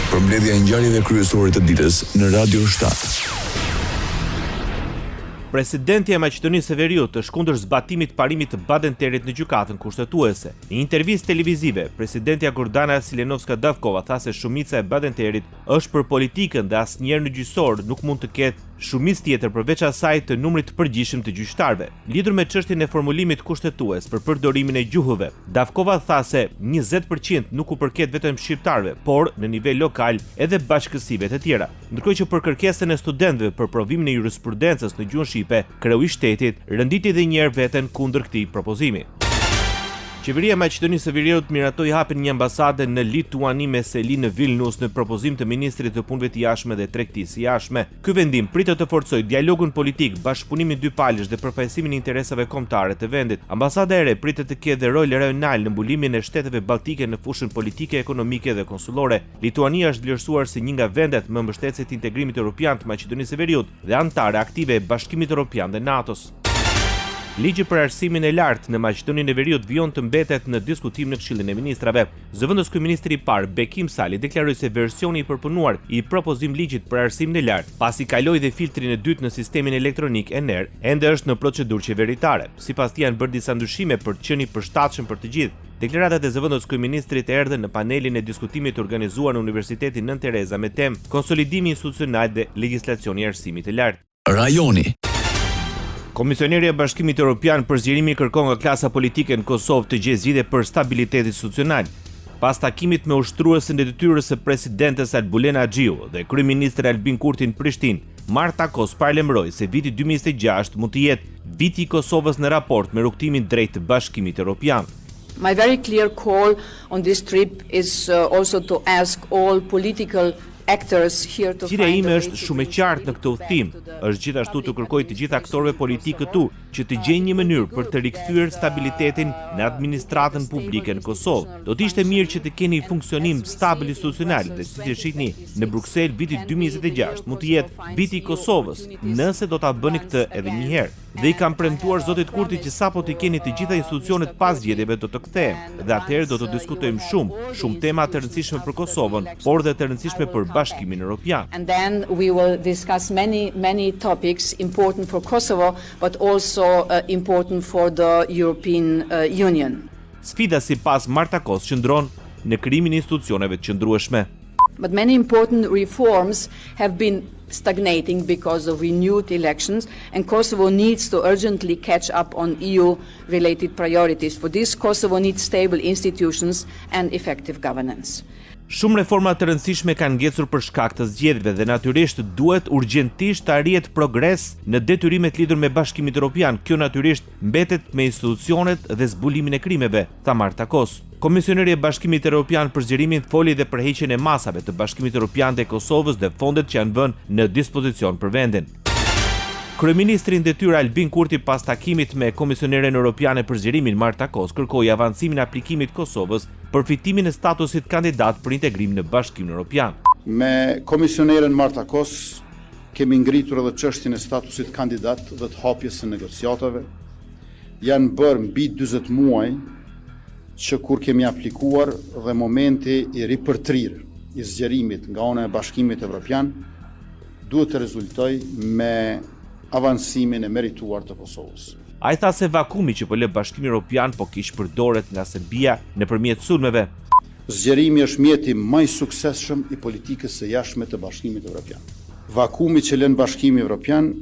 Përmbledhja e ngjarjeve kryesore të ditës në Radio 7. Presidenti e Maqedonisë së Veriut është kundër zbatimit parimit të Badenterit në gjykatën kushtetuese. Në një intervistë televizive, presidentja Gordana Silenovska-Davkova tha se shumica e Badenterit është për politikën dhe asnjëherë në gjyqësor nuk mund të ketë shumicë tjetër përveç asaj të numrit të përgjithshëm të gjyqtarëve. Lidhur me çështjen e formulimit kushtetues për përdorimin e gjuhëve, Davkova tha se 20% nuk u përket vetëm shqiptarëve, por në nivel lokal edhe bashkësive të tjera. Ndërkohë që për kërkesën e studentëve për provimin e jurisprudencës në gjuhën shqipe, kreu i shtetit rënditi edhe një herë veten kundër këtij propozimi. Qeveria e Maqedonisë së Veriut miratoi hapjen një ambasade në Lituani me seli në Vilnius në propozim të ministrit të punëve të jashtme dhe tregtisë jashtme. Ky vendim pritet të forcojë dialogun politik, bashkëpunimin dypalësh dhe përfaqësimin e interesave kombëtare të vendit. Ambasada e re pritet të ketë rol rajonal në mbulimin e shteteve balltike në fushën politike, ekonomike dhe konsullore. Lituania është vlerësuar si një nga vendet më mbështetëse të integrimit evropian të Maqedonisë së Veriut dhe anëtare aktive e Bashkimit Evropian dhe NATO-s. Ligji për arsimin e lartë në Maqedoninë e Veriut vijon të mbetet në diskutim në Këshillin e Ministrave. Zëvendës kryeministri i parë Bekim Sali deklaroi se versioni i përpunuar i propozim ligjit për arsimin e lartë, pasi kaloi dhe filtrin e dytë në sistemin elektronik ENER, ende është në procedurë qeveritare. Sipas tij janë bërë disa ndryshime për të qenë i përshtatshëm për të gjithë. Deklaratat e zëvendës kryeministrit erdhën në panelin e diskutimit të organizuar në Universitetin Nën Tereza me temë konsolidimi institucional dhe legjislacioni i arsimit të lartë. Rajoni. Komisioneri i Bashkimit Evropian për zgjerimi kërkon nga klasa politike në Kosovë të gjejë zgjidhje për stabilitet institucional. Pas takimit me ushtruesin e detyrës së presidentes Albulena Xhiu dhe kryeministri Albin Kurti në Prishtinë, Marta Kos paralajmëroi se viti 2026 mund të jetë viti i Kosovës në raport me rrugtimin drejt të Bashkimit Evropian. My very clear call on this trip is also to ask all political Qira ime është shumë e qartë në këtë udhtim, është gjithashtu të kërkoj të gjithë aktorëve politik këtu që të gjejnë një mënyrë për të rikthyer stabilitetin në administratën publike në Kosovë. Do të ishte mirë që të keni funksionim stabil institucional dhe si të shihni në Bruksel viti 2026 mund të jetë viti i Kosovës, nëse do ta bëni këtë edhe një herë. Dhe i kam premtuar zotit Kurti që sapo të keni të gjitha institucionet pas zgjedhjeve do të kthehen dhe atëherë do të diskutojmë shumë tema të rëndësishme për Kosovën, por dhe të rëndësishme për Bashkimin Evropian. And then we will discuss many topics important for Kosovo but also important for the European Union. Sfida sipas Marta Kos qëndron në krijimin e institucioneve të qëndrueshme. But many important reforms have been stagnating because of renewed elections, and Kosovo needs to urgently catch up on EU-related priorities. For this, Kosovo needs stable institutions and effective governance. Shumë reforma të rëndësishme kanë ngecur për shkak të zgjedhjeve dhe natyrisht duhet urgjentisht të arrihet progres në detyrimet lidhur me Bashkimin Evropian. Kjo natyrisht mbetet me institucionet dhe zbulimin e krimeve, tha Marta Kos. Komisioneri e Bashkimit Evropian për zgjerimin foli dhe për heqjen e masave të Bashkimit Evropian dhe Kosovës dhe fondet që janë vënë në dispozicion për vendin. Kryeministri në detyrë Albin Kurti pas takimit me Komisioneren Europiane për zgjerimin Marta Kos kërkoi avancimin e aplikimit Kosovës për fitimin e statusit kandidat për integrim në Bashkimin Evropian. Me Komisioneren Marta Kos kemi ngritur edhe çështjen e statusit kandidat dhe të hapjes së negociatave. Janë bërë mbi 40 muaj që kur kemi aplikuar dhe momenti i ripërtrir i zgjerimit nga ana e Bashkimit Evropian duhet të rezultojë me avancimin e merituar të Kosovës. Ai tha se vakumi që po lë Bashkimi Evropian po kish përdoret nga Serbia nëpërmjet sulmeve. Zgjerimi është mjeti më i suksesshëm i politikës së jashtme të Bashkimit Evropian. Vakumi që lën Bashkimi Evropian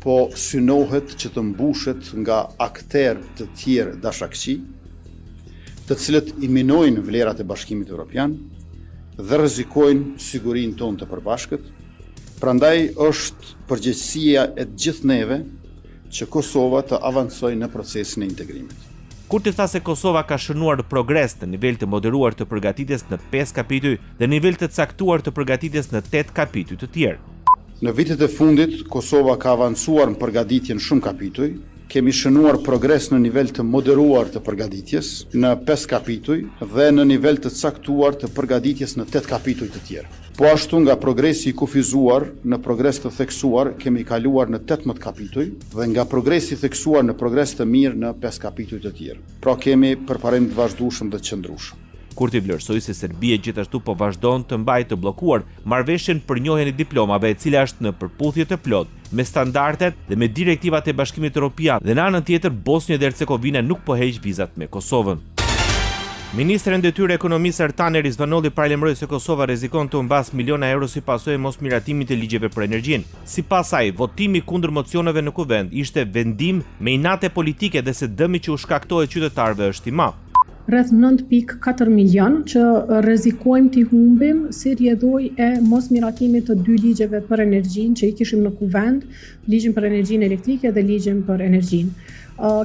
po synohet që të mbushet nga aktorë të tjerë dashakçi, të cilët i minojnë vlerat e Bashkimit Evropian dhe rrezikojnë sigurinë tonë të përbashkët. Prandaj është përgjegjësia e gjithë neve që Kosova të avancojë në procesin e integrimit. Kurti tha se Kosova ka shënuar progres në nivel të moderuar të përgatitjes në 5 kapituj dhe nivel të caktuar të përgatitjes në 8 kapituj të tjerë. Në vitet e fundit, Kosova ka avancuar në përgatitje në shumë kapituj. Kemi shënuar progres në nivel të moderuar të përgatitjes në 5 kapituj dhe në nivel të caktuar të përgatitjes në 8 kapituj të tjerë. Po ashtu nga progresi i kufizuar në progres të theksuar kemi kaluar në 18 kapituj dhe nga progresi i theksuar në progres të mirë në 5 kapituj të tjerë. Pra kemi përparim të vazhdueshëm dhe të qëndrueshëm. Kurti vlerësoi se Serbia gjithashtu po vazhdon të mbajë të bllokuar marrëveshjen për njohjen e diplomave, e cila është në përputhje të plotë me standardet dhe me direktivat e Bashkimit Evropian, dhe në anën tjetër Bosnia dhe Hercegovina nuk po heq vizat me Kosovën. Ministri në detyrë ekonomisë Ertan Rizvanolli paralajmëroi se Kosova rrezikon të humbasë miliona euro si pasojë mosmiratimit të ligjeve për energjinë. Sipas saj, votimi kundër mocioneve në kuvend ishte vendim me inate politike dhe se dëmi që u shkaktohet qytetarëve është i madh. Rreth 9.4 milion që rrezikojmë t'i humbim si rrjedhoj e mosmiratimit të dy ligjeve për energjinë që i kishim në kuvend, ligjin për energjinë elektrike dhe ligjin për energjinë.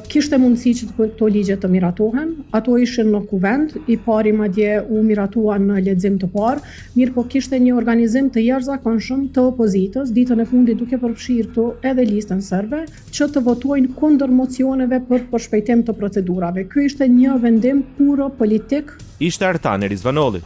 Kishte mundësi që këto ligje të miratohen, ato ishin në kuvend, i pari madje u miratua në lexim të parë, mirë po kishte një organizim të jashtëzakonshëm të opozitës, ditën e fundit duke përfshirë këtu edhe listën serbe, që të votojnë kundër mocioneve për përshpejtim të procedurave. Ky ishte një vendim puro politik. Ishte Ertan Rizvanolli.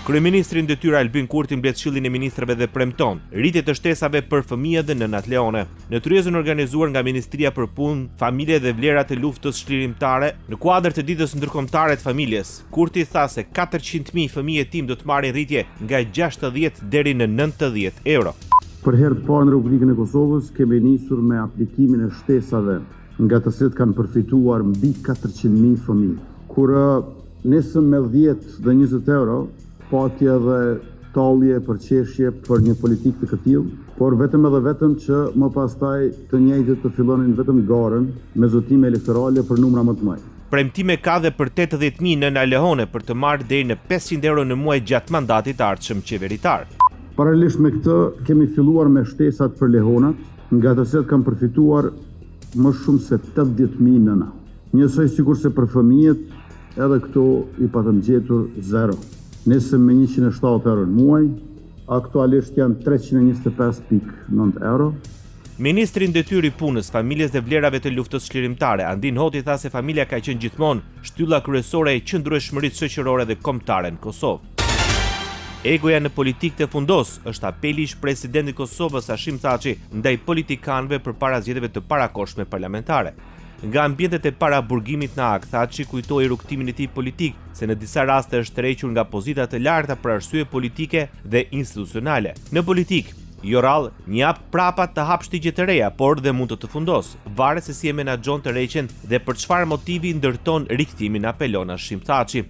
Kryeministri në detyrë Albin Kurti mbledh Këshillin e Ministrave dhe premton rritje të shtesave për fëmijët dhe nënat leone. Në tryezën organizuar nga Ministria për Punë, Familje dhe Vlerat e Luftës Çlirimtare, në kuadër të ditës ndërkombëtare të familjes, Kurti tha se 400.000 fëmijë tim do të marrin rritje nga 60 deri në 90 euro. Për herë të parë në Republikën e Kosovës kemi nisur me aplikimin e shtesave nga të cilët kanë përfituar mbi 400.000 fëmijë. Kur nisëm me 10 dhe 20 euro, pati edhe tallje për qeshje për një politikë të këtillë, por vetëm që më pastaj të njëjtët të fillonin vetëm garën me zotime elektorale për numra më të mëdha. Premtime ka dhe për 80.000 nëna lehone për të marrë deri në 500 euro në muaj gjatë mandatit të ardhshëm qeveritar. Paralelisht me këtë, kemi filluar me shtesat për lehonat, nga të cilët kanë përfituar më shumë se 80.000 nëna. Njësoj sikurse për fëmijët, edhe këto i patëm gjetur zero. Nisëm me 107 euro në muaj, aktualisht janë 325.9 euro. Ministri në detyrë i punës, familjes dhe vlerave të luftës çlirimtare, Andin Hoti tha se familja ka qenë gjithmonë shtylla kryesore e qëndrueshmërisë shoqërore dhe kombëtare në Kosovë. Egoja në politikë të fundos është apeli i presidentit Kosovës Hashim Thaçi ndaj politikanëve përpara zgjedhjeve të parakohshme parlamentare. Nga ambientet e para burgimit në akt, Thaçi kujtoi rrugtimin e tij politik, se në disa raste është tërhequr nga pozita të larta për arsye politike dhe institucionale. Në politik, jo rrallë, një hap prapa të hap shtigje të reja, por dhe mund të fundos, varet se si e menaxhon tërheqjen dhe për çfarë motivi ndërton rikthimin, apelon Hashim Thaçi.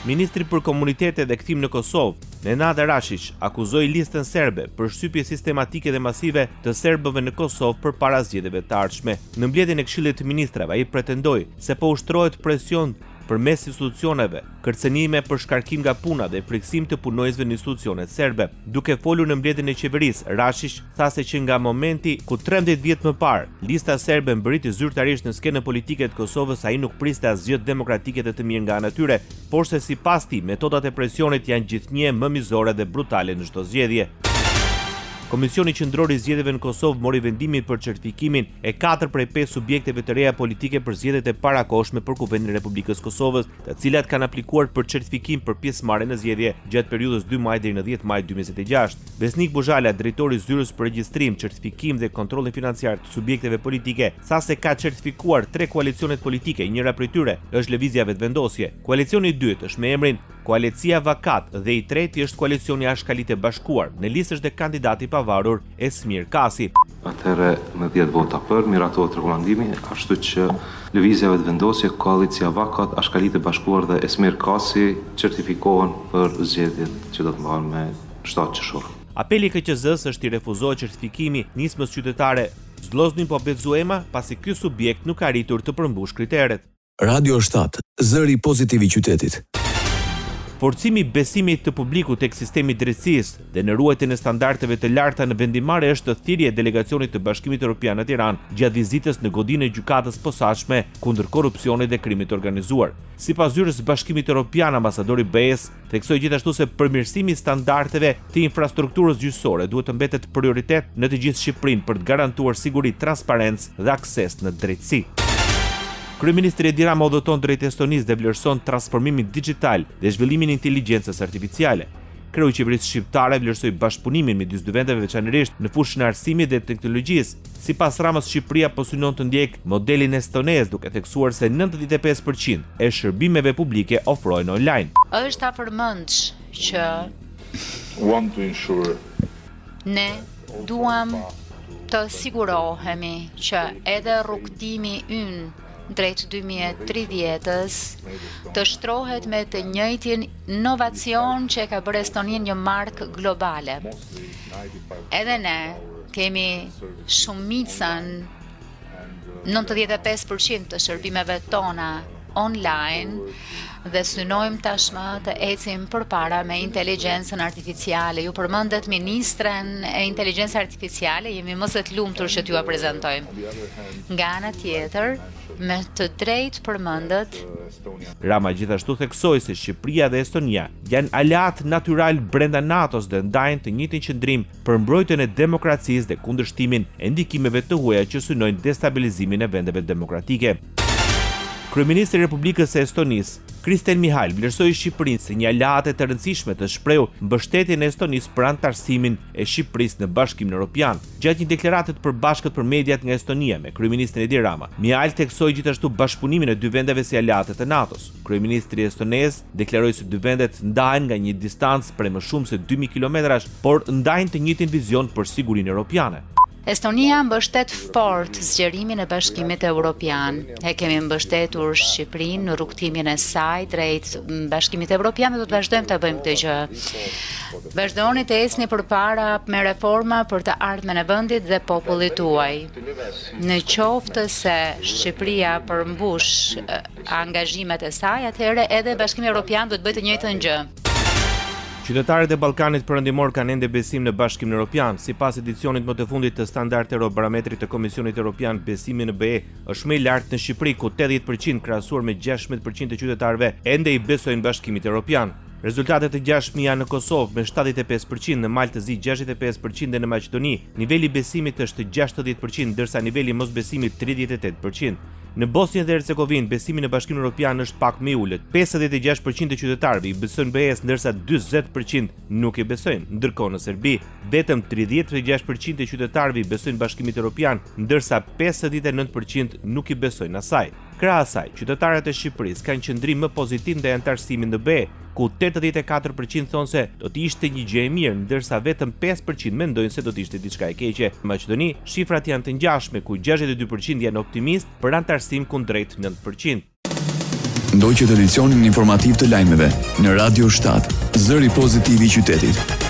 Ministri për Komunitete dhe Kthim në Kosovë, Nenad Rashić, akuzoi listën serbe për shtypje sistematike dhe masive të serbëve në Kosovë përpara zgjedhjeve të ardhshme. Në mbledhjen e Këshillit të Ministrave, ai pretendoi se po ushtrohet presion përmes institucioneve, kërcënime për shkarkim nga puna dhe friksim të punojësve në institucionet serbe. Duke folur në mbledhjen e qeverisë, Rashić tha se që nga momenti ku 13 vjet më parë, lista serbe mbërriti zyrtarisht në skenën politike të Kosovës, ai nuk priste asgjë demokratike dhe të mirë nga ana tyre, por se sipas tij metodat e presionit janë gjithnjë më mizore dhe brutale në çdo zgjedhje. Komisioni Qendror i Zgjedhjeve në Kosovë mori vendimin për certifikimin e 4 prej 5 subjekteve të reja politike për zgjedhjet e parakohshme për Kuvendin e Republikës Kosovës, të cilat kanë aplikuar për certifikim për pjesëmarrje në zgjedhje gjatë periudhës 2 maj deri në 10 maj 2026. Besnik Buzhala, drejtori i Zyrës për Regjistrim, Certifikim dhe Kontrollin Financiar të subjekteve politike, tha se ka certifikuar 3 koalicionet politike, njëra prej tyre është Lëvizja Vetëvendosje. Koalicioni i dytë është me emrin Koalicia Vakat dhe i treti është Koalicioni Ashkalit e Bashkuar. Në listë është dhe kandidati i pavarur Esmir Kasi. Atëherë me 10 vota për miratohet rekomandimi, ashtu që Lëvizja Vetëvendosje, Koalicia Vakat, Ashkalit e Bashkuar dhe Esmir Kasi certifikohen për zgjedhjet që do të mbahen me 7 qershor. Apeli i KQZ-s është i refuzohet certifikimi nismës qytetare Zloznin Pobedzuema, pasi ky subjekt nuk ka arritur të përmbush kriteret. Radio 7, zëri pozitiv i qytetit. Forcimi besimit të publikut tek sistemi i drejtësisë dhe në ruajtjen e standardeve të larta në vendimarrje është thirrje e delegacionit të Bashkimit Evropian në Tiranë gjatë vizitës në godinë e gjykatës posaçme kundër korrupsionit dhe krimit të organizuar. Sipas zyrës së Bashkimit Evropian, ambasadori BE-s theksoi gjithashtu se përmirësimi i standardeve të infrastrukturës gjyqësore duhet të mbetet prioritet në të gjithë Shqipërinë për të garantuar siguri, transparencë dhe akses në drejtësi. Kryeministri Edi Rama udhëton drejt Estonisë dhe vlerëson transformimin digjital dhe zhvillimin e inteligjencës artificiale. Kreu i qeverisë shqiptare vlerësoi bashkëpunimin midis dy vendeve veçanërisht në fushën e arsimit dhe teknologjisë. Sipas Ramës, Shqipëria po synon të ndjek modelin estonez, duke theksuar se 95% e shërbimeve publike ofrohen online. Është apërmendsh që ne duam të sigurohemi që edhe rrugtimi ynë drejt 2030-s të shtrohet me të njëjtin inovacion që ka bërë Estonia një markë globale. Edhe ne kemi shumicën 95% të shërbimeve tona online dhe synojmë tashmë të ecim përpara me inteligjencën artificiale. Ju përmendet ministren e inteligjencës artificiale, jemi më së të lumtur që t'ju prezantojmë. Nga ana tjetër, me të drejtë përmendet Rama gjithashtu theksoi se Shqipëria dhe Estonia janë aleat natyral brenda NATO-s dhe ndajnë të njëjtin qëndrim për mbrojtjen e demokracisë dhe kundërshtimin e ndikimeve të huaja që synojnë destabilizimin e vendeve demokratike. Kryeministri i Republikës së Estonisë, Kristen Mihajl, vlerësoi Shqipërinë si një aleate të rëndësishme të shprehur mbështetjen e Estonisë për anëtarësimin e Shqipërisë në Bashkimin Evropian. Gjatë një deklarate të përbashkët për mediat nga Estonia me kryeministrin Edi Rama, Mihajl theksoi gjithashtu bashkëpunimin e dy vendeve si aleate të NATO-s. Kryeministri estonez deklaroi se dy vendet ndahen nga një distancë prej më shumë se 2000 kilometrash, por ndajnë të njëjtin vizion për sigurinë europiane. Estonia mbështet fort zgjerimin e Bashkimit Evropian. E kemi mbështetur Shqipërinë në rrugtimin e saj drejt Bashkimit Evropian dhe do të vazhdojmë të bëjmë këtë gjë. Vazhdoni të ecni përpara me reforma për të ardhmen e vendit dhe popullit tuaj. Në qoftë se Shqipëria përmbush angazhimet e saj, atëherë edhe Bashkimi Evropian do të bëjë të njëjtën gjë. Qytetarët e Ballkanit Perëndimor kanë ende besim në Bashkimin Evropian. Sipas edicionit më të fundit të standart Eurobarometrit të Komisionit Evropian, besimi në BE është më i lartë në Shqipëri, ku 80% krahasuar me 16% të qytetarëve ende i besojnë Bashkimit Evropian. Rezultatet e gjashme janë në Kosovë me 75%, në Maltëzi 65% dhe në Maqedoni niveli i besimit është 60%, ndërsa niveli i mosbesimit 38%. Në Bosnjë dhe Hercegovinë, besimi në Bashkimin Evropian është pak më i ulët. 56% e qytetarëve i besojnë BE-s, ndërsa 40% nuk i besojnë. Ndërkohë në Serbi, vetëm 36% e qytetarëve i besojnë Bashkimit Evropian, ndërsa 59% nuk i besojnë asaj. Krahas asaj, qytetarët e Shqipërisë kanë qëndrim më pozitiv ndaj anëtarësimit në BE, ku 84% thonë se do të ishte një gjë e mirë, ndërsa vetëm 5% mendojnë se do të ishte diçka e keqe. Në Maqedoni, shifrat janë të ngjashme, ku 62% janë optimist për anëtarësim kundrejt 9%. Ndoqët edicionin informativ të lajmeve në Radio 7, zëri pozitiv i qytetit.